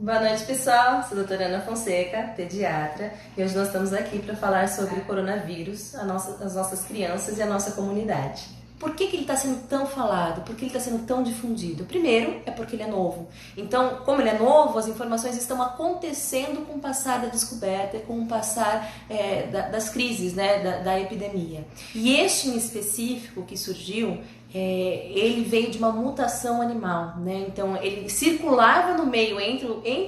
Boa noite, pessoal. Sou a doutora Ana Fonseca, pediatra, e hoje nós estamos aqui para falar sobre o coronavírus, as nossas crianças e a nossa comunidade. Por que ele está sendo tão falado? Por que ele está sendo tão difundido? Primeiro, é porque ele é novo. Então, como ele é novo, as informações estão acontecendo com o passar da descoberta e com o passar das crises, né, da epidemia. E este em específico que surgiu, ele veio de uma mutação animal, né? Então ele circulava no meio entre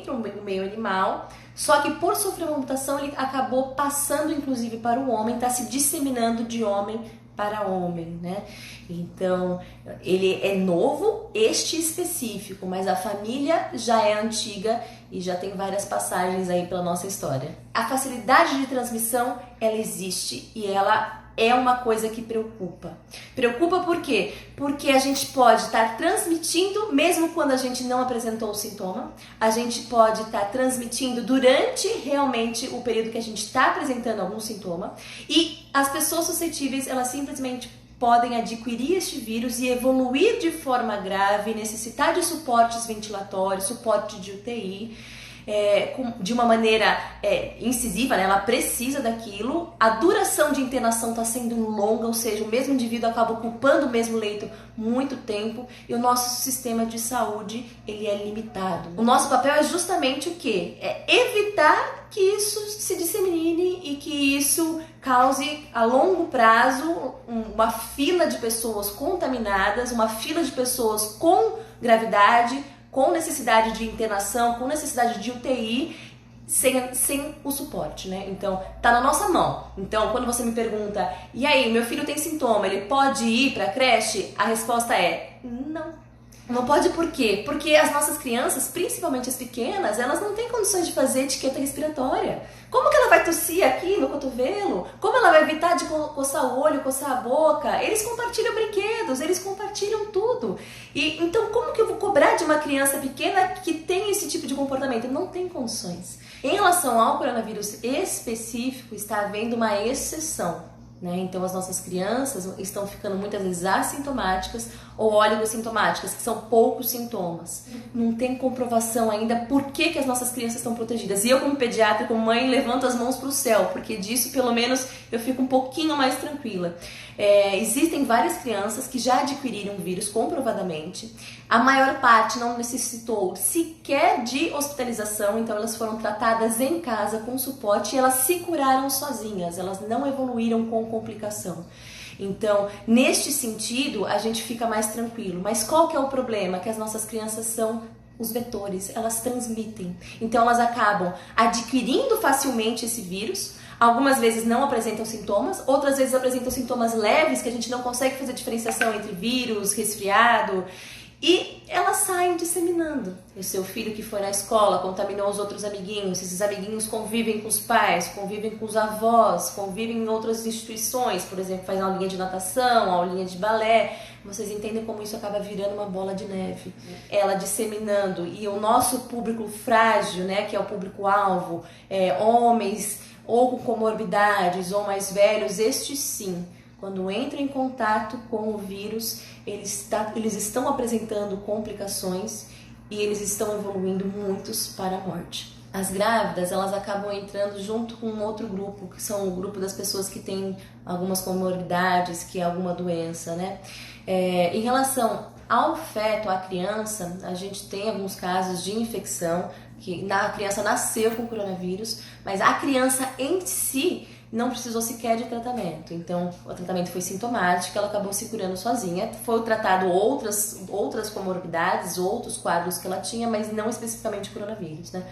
o meio animal, só que por sofrer uma mutação ele acabou passando inclusive para o homem, está se disseminando de homem para homem, né? Então ele é novo, este específico, mas a família já é antiga e já tem várias passagens aí pela nossa história. A facilidade de transmissão, ela existe e ela é uma coisa que preocupa. Preocupa por quê? Porque a gente pode estar transmitindo mesmo quando a gente não apresentou o sintoma. A gente pode estar transmitindo durante realmente o período que a gente está apresentando algum sintoma. E as pessoas suscetíveis, elas simplesmente podem adquirir este vírus e evoluir de forma grave, necessitar de suportes ventilatórios, suporte de UTI, de uma maneira incisiva, né? Ela precisa daquilo, a duração de internação está sendo longa, ou seja, o mesmo indivíduo acaba ocupando o mesmo leito muito tempo e o nosso sistema de saúde ele é limitado. O nosso papel é justamente o quê? É evitar que isso se dissemine e que isso cause a longo prazo uma fila de pessoas contaminadas, uma fila de pessoas com gravidade, com necessidade de internação, com necessidade de UTI, sem o suporte, né? Então, tá na nossa mão. Então, quando você me pergunta, e aí, meu filho tem sintoma, ele pode ir pra creche? A resposta é, não. Não pode por quê? Porque as nossas crianças, principalmente as pequenas, elas não têm condições de fazer etiqueta respiratória. Como que ela vai tossir aqui no cotovelo? Como ela vai evitar de coçar o olho, coçar a boca? Eles compartilham brinquedos, eles compartilham tudo. E então como que eu vou cobrar de uma criança pequena que tem esse tipo de comportamento? Não tem condições. Em relação ao coronavírus específico, está havendo uma exceção, né? Então as nossas crianças estão ficando muitas vezes assintomáticas ou oligossintomáticas, que são poucos sintomas. Não tem comprovação ainda por que as nossas crianças estão protegidas. E eu, como pediatra, como mãe, levanto as mãos para o céu, porque disso pelo menos eu fico um pouquinho mais tranquila. Existem várias crianças que já adquiriram o vírus comprovadamente. A maior parte não necessitou sequer de hospitalização, então elas foram tratadas em casa com suporte e elas se curaram sozinhas, elas não evoluíram com complicação. Então, neste sentido, a gente fica mais tranquilo. Mas qual que é o problema? Que as nossas crianças são os vetores, elas transmitem. Então, elas acabam adquirindo facilmente esse vírus. Algumas vezes não apresentam sintomas, outras vezes apresentam sintomas leves, que a gente não consegue fazer diferenciação entre vírus, resfriado, e elas saem disseminando. O seu filho que foi na escola contaminou os outros amiguinhos, esses amiguinhos convivem com os pais, convivem com os avós, convivem em outras instituições, por exemplo, faz aulinha de natação, aulinha de balé. Vocês entendem como isso acaba virando uma bola de neve. Ela disseminando, e o nosso público frágil, né, que é o público-alvo, homens ou com comorbidades ou mais velhos, estes sim, quando entram em contato com o vírus, eles estão apresentando complicações e eles estão evoluindo muitos para a morte. As grávidas, elas acabam entrando junto com um outro grupo, que são o grupo das pessoas que têm algumas comorbidades, que é alguma doença, né? Em relação ao feto, à criança, a gente tem alguns casos de infecção, que a criança nasceu com coronavírus, mas a criança em si não precisou sequer de tratamento. Então, o tratamento foi sintomático, ela acabou se curando sozinha. Foi tratado outras comorbidades, outros quadros que ela tinha, mas não especificamente coronavírus, né?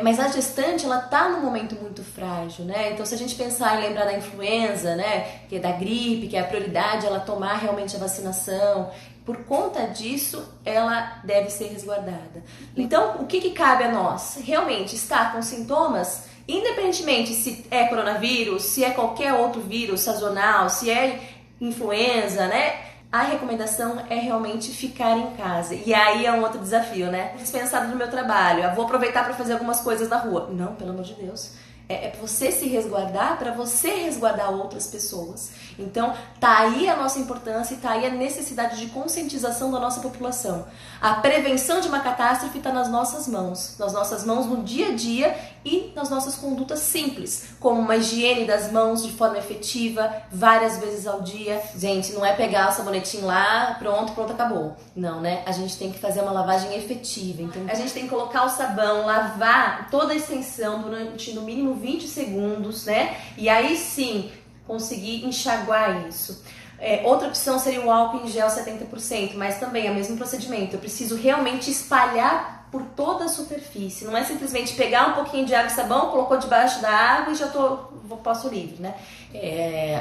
Mas a gestante, ela tá num momento muito frágil, né? Então, se a gente pensar em lembrar da influenza, né? Que é da gripe, que é a prioridade ela tomar realmente a vacinação. Por conta disso, ela deve ser resguardada. Então, o que cabe a nós? Realmente estar com sintomas, independentemente se é coronavírus, se é qualquer outro vírus sazonal, se é influenza, né? A recomendação é realmente ficar em casa. E aí é um outro desafio, né? Dispensado do meu trabalho, eu vou aproveitar para fazer algumas coisas na rua. Não, pelo amor de Deus. É você se resguardar para você resguardar outras pessoas. Então, tá aí a nossa importância e tá aí a necessidade de conscientização da nossa população. A prevenção de uma catástrofe está nas nossas mãos no dia a dia e nas nossas condutas simples, como uma higiene das mãos de forma efetiva, várias vezes ao dia. Gente, não é pegar o sabonetinho lá, pronto, acabou. Não, né? A gente tem que fazer uma lavagem efetiva. Então, a gente tem que colocar o sabão, lavar toda a extensão durante no mínimo 20 segundos, né? E aí sim, conseguir enxaguar isso. Outra opção seria o álcool em gel 70%, mas também é o mesmo procedimento. Eu preciso realmente espalhar por toda a superfície. Não é simplesmente pegar um pouquinho de água e sabão, colocou debaixo da água e já passo livre, né?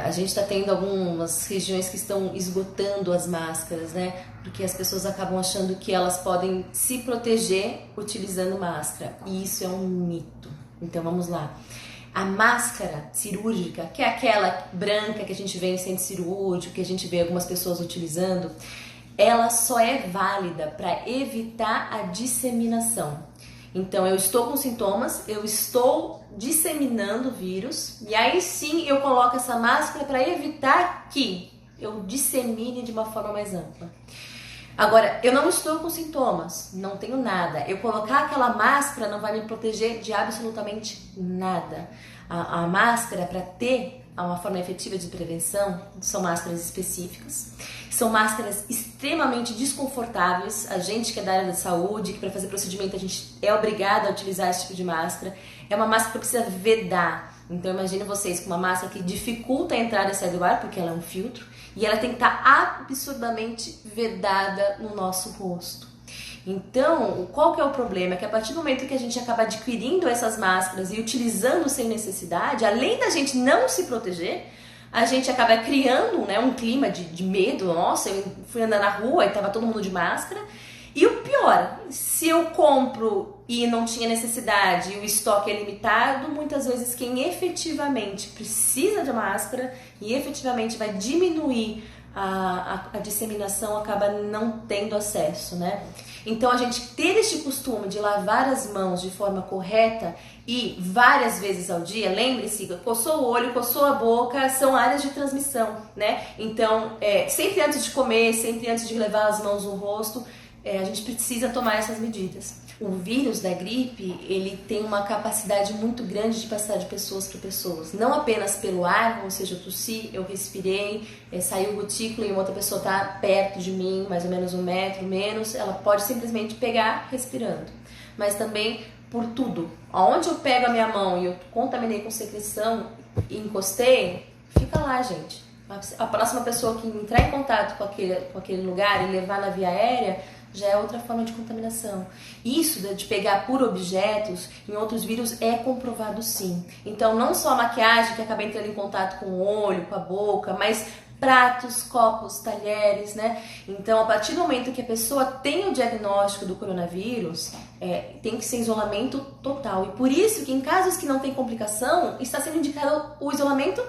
A gente está tendo algumas regiões que estão esgotando as máscaras, né? Porque as pessoas acabam achando que elas podem se proteger utilizando máscara. E isso é um mito. Então vamos lá. A máscara cirúrgica, que é aquela branca que a gente vê em centro cirúrgico, que a gente vê algumas pessoas utilizando, ela só é válida para evitar a disseminação. Então, eu estou com sintomas, eu estou disseminando o vírus, e aí sim eu coloco essa máscara para evitar que eu dissemine de uma forma mais ampla. Agora, eu não estou com sintomas, não tenho nada. Eu colocar aquela máscara não vai me proteger de absolutamente nada. A máscara, para ter uma forma efetiva de prevenção, são máscaras específicas. São máscaras extremamente desconfortáveis. A gente que é da área da saúde, que para fazer procedimento a gente é obrigado a utilizar esse tipo de máscara. É uma máscara que precisa vedar. Então imagine vocês com uma máscara que dificulta a entrada e saída do ar, porque ela é um filtro. E ela tem que estar absurdamente vedada no nosso rosto. Então, qual que é o problema? É que a partir do momento que a gente acaba adquirindo essas máscaras e utilizando sem necessidade, além da gente não se proteger, a gente acaba criando, né, um clima de medo. Nossa, eu fui andar na rua e estava todo mundo de máscara. E o pior, se eu compro e não tinha necessidade e o estoque é limitado, muitas vezes quem efetivamente precisa de máscara e efetivamente vai diminuir a disseminação acaba não tendo acesso, né? Então a gente ter este costume de lavar as mãos de forma correta e várias vezes ao dia, lembre-se, coçou o olho, coçou a boca, são áreas de transmissão, né? Então, sempre antes de comer, sempre antes de levar as mãos no rosto, a gente precisa tomar essas medidas. O vírus da gripe, ele tem uma capacidade muito grande de passar de pessoas para pessoas. Não apenas pelo ar, ou seja, eu tossi, eu respirei, saiu gotícula e uma outra pessoa está perto de mim, mais ou menos 1 metro menos, ela pode simplesmente pegar respirando. Mas também por tudo. Aonde eu pego a minha mão e eu contaminei com secreção e encostei, fica lá, gente. A próxima pessoa que entrar em contato com aquele lugar e levar na via aérea já é outra forma de contaminação. Isso de pegar por objetos em outros vírus é comprovado sim. Então não só a maquiagem que acaba entrando em contato com o olho, com a boca, mas pratos, copos, talheres, né? Então a partir do momento que a pessoa tem o diagnóstico do coronavírus, tem que ser isolamento total. E por isso que em casos que não tem complicação, está sendo indicado o isolamento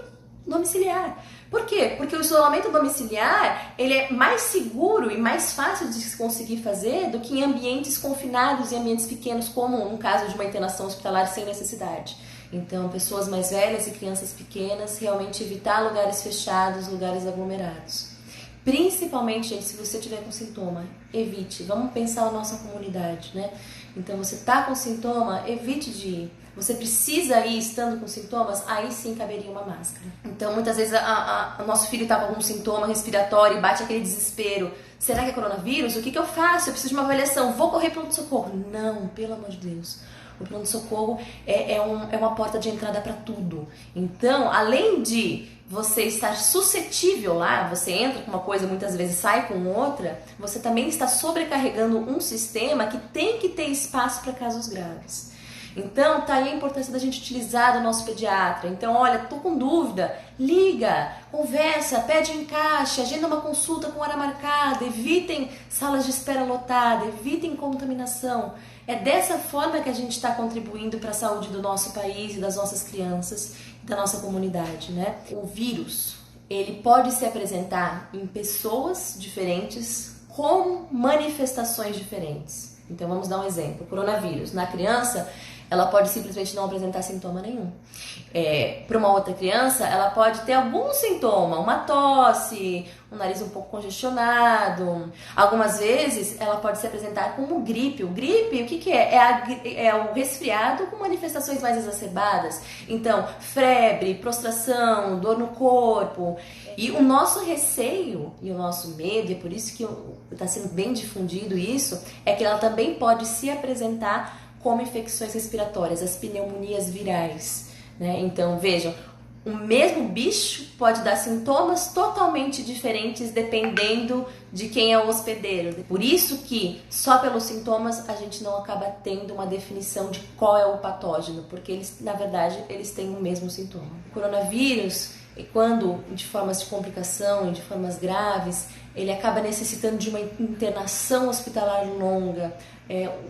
domiciliar. Por quê? Porque o isolamento domiciliar, ele é mais seguro e mais fácil de se conseguir fazer do que em ambientes confinados, em ambientes pequenos, como no caso de uma internação hospitalar sem necessidade. Então, pessoas mais velhas e crianças pequenas, realmente evitar lugares fechados, lugares aglomerados. Principalmente, gente, se você tiver com sintoma, evite. Vamos pensar na nossa comunidade, né? Então, você tá com sintoma, evite de ir. Você precisa ir estando com sintomas, aí sim caberia uma máscara. Então, muitas vezes, o nosso filho tá com algum sintoma respiratório e bate aquele desespero. Será que é coronavírus? O que eu faço? Eu preciso de uma avaliação. Vou correr para o pronto-socorro. Não, pelo amor de Deus. O pronto-socorro é uma porta de entrada para tudo. Então, além de você estar suscetível lá, você entra com uma coisa, muitas vezes sai com outra, você também está sobrecarregando um sistema que tem que ter espaço para casos graves. Então, tá aí a importância da gente utilizar do nosso pediatra. Então, olha, tô com dúvida, liga, conversa, pede encaixe, agenda uma consulta com hora marcada, evitem salas de espera lotadas, evitem contaminação. É dessa forma que a gente está contribuindo para a saúde do nosso país e das nossas crianças e da nossa comunidade, né? O vírus, ele pode se apresentar em pessoas diferentes com manifestações diferentes. Então, vamos dar um exemplo. O coronavírus, na criança, ela pode simplesmente não apresentar sintoma nenhum. Para uma outra criança, ela pode ter algum sintoma, uma tosse, um nariz um pouco congestionado. Algumas vezes, ela pode se apresentar como gripe. O gripe, o que é? É o resfriado com manifestações mais exacerbadas. Então, febre, prostração, dor no corpo. E o nosso receio e o nosso medo, e por isso que está sendo bem difundido isso, é que ela também pode se apresentar como infecções respiratórias, as pneumonias virais, né? Então, vejam, o mesmo bicho pode dar sintomas totalmente diferentes dependendo de quem é o hospedeiro. Por isso que só pelos sintomas a gente não acaba tendo uma definição de qual é o patógeno, porque eles, na verdade, eles têm o mesmo sintoma. O coronavírus, quando de formas de complicação e de formas graves, ele acaba necessitando de uma internação hospitalar longa.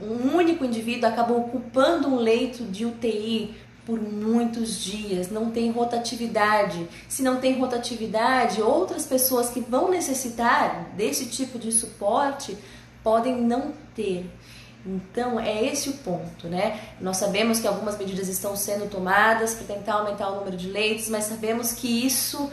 Um único indivíduo acaba ocupando um leito de UTI por muitos dias, não tem rotatividade. Se não tem rotatividade, outras pessoas que vão necessitar desse tipo de suporte podem não ter. Então, é esse o ponto, né? Nós sabemos que algumas medidas estão sendo tomadas para tentar aumentar o número de leitos, mas sabemos que isso,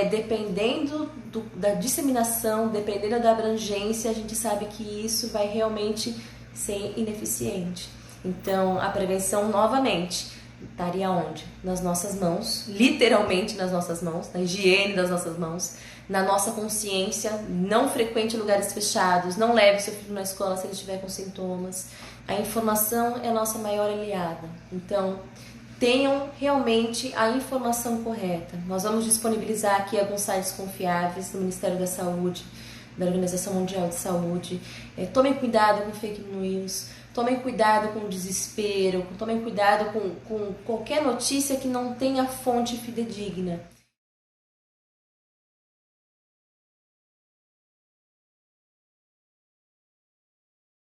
dependendo da disseminação, dependendo da abrangência, a gente sabe que isso vai realmente ser ineficiente. Então, a prevenção, novamente, estaria onde? Nas nossas mãos, literalmente nas nossas mãos, na higiene das nossas mãos, na nossa consciência. Não frequente lugares fechados, não leve seu filho na escola se ele estiver com sintomas. A informação é a nossa maior aliada. Então, tenham realmente a informação correta. Nós vamos disponibilizar aqui alguns sites confiáveis do Ministério da Saúde, da Organização Mundial de Saúde. Tomem cuidado com fake news. Tomem cuidado com o desespero, tomem cuidado com qualquer notícia que não tenha fonte fidedigna.